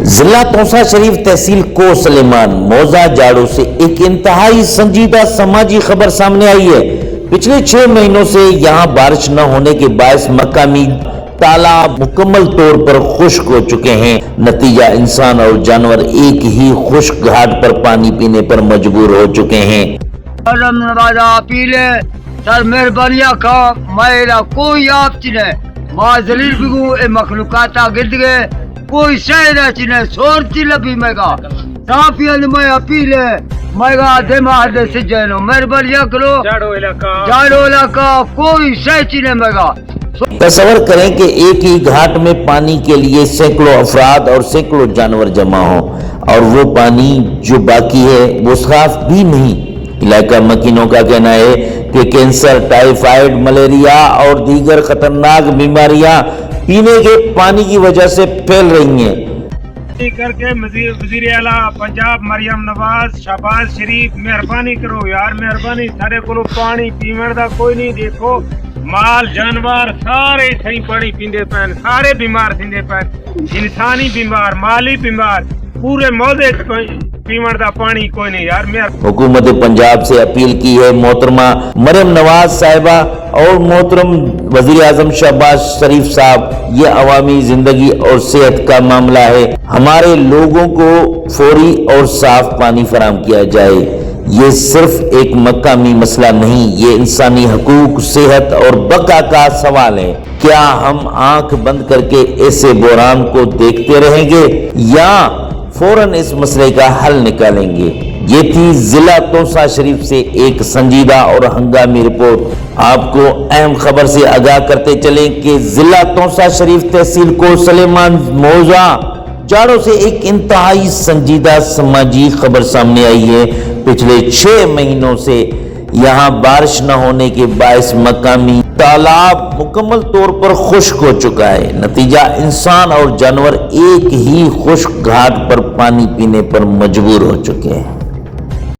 ضلع توسا شریف تحصیل کو سلیمان موضع جاڑوں سے ایک انتہائی سنجیدہ سماجی خبر سامنے آئی ہے۔ پچھلے 6 مہینوں سے یہاں بارش نہ ہونے کے باعث مقامی تالاب مکمل طور پر خشک ہو چکے ہیں۔ نتیجہ انسان اور جانور ایک ہی خشک گھاٹ پر پانی پینے پر مجبور ہو چکے ہیں۔ سر مہربانیاں کا میرا کوئی آپ چنے ماں ذلیل بگو اے مخلوقاتا گرد گئے کوئی شہرہ چنے سور چلے بھی میگا صافیاں میں اپیل ہے میگا دماغ دے سجنو مہربانیاں کرو جاڑو علاقہ کوئی شہ چنے میگا۔ تصور کریں کہ ایک ہی گھاٹ میں پانی کے لیے سینکڑوں افراد اور سینکڑوں جانور جمع ہوں اور وہ پانی جو باقی ہے وہ صاف بھی نہیں۔ علاقہ مکینوں کا کہنا ہے کہ کینسر، ٹائیفائیڈ، ملیریا اور دیگر خطرناک بیماریاں پینے کے پانی کی وجہ سے پھیل رہی ہیں۔ کر کے وزیر اعلیٰ پنجاب مریم نواز شہباز شریف مہربانی کرو یار، مہربانی سارے کو پانی پیمن دا کوئی نہیں۔ دیکھو مال جانور سارے صحیح پانی پیندے پین، سارے بیمار تھیندے پین، انسانی بیمار، مالی بیمار، پورے موضے پیمن دا پانی کوئی نہیں یار۔ حکومت پنجاب سے اپیل کی ہے محترمہ مریم نواز صاحبہ اور محترم وزیر اعظم شہباز شریف صاحب، یہ عوامی زندگی اور صحت کا معاملہ ہے، ہمارے لوگوں کو فوری اور صاف پانی فراہم کیا جائے۔ یہ صرف ایک مقامی مسئلہ نہیں، یہ انسانی حقوق، صحت اور بقا کا سوال ہے۔ کیا ہم آنکھ بند کر کے ایسے بحران کو دیکھتے رہیں گے یا فوراً اس مسئلے کا حل نکالیں گے؟ یہ تھی ضلع توسا شریف سے ایک سنجیدہ اور ہنگامی رپورٹ۔ آپ کو اہم خبر سے آگاہ کرتے چلیں کہ ضلع توسا شریف تحصیل کو سلیمان موضع جاڑوں سے ایک انتہائی سنجیدہ سماجی خبر سامنے آئی ہے۔ پچھلے 6 مہینوں سے یہاں بارش نہ ہونے کے باعث مقامی تالاب مکمل طور پر خشک ہو چکا ہے۔ نتیجہ انسان اور جانور ایک ہی خشک گھاٹ پر پانی پینے پر مجبور ہو چکے ہیں۔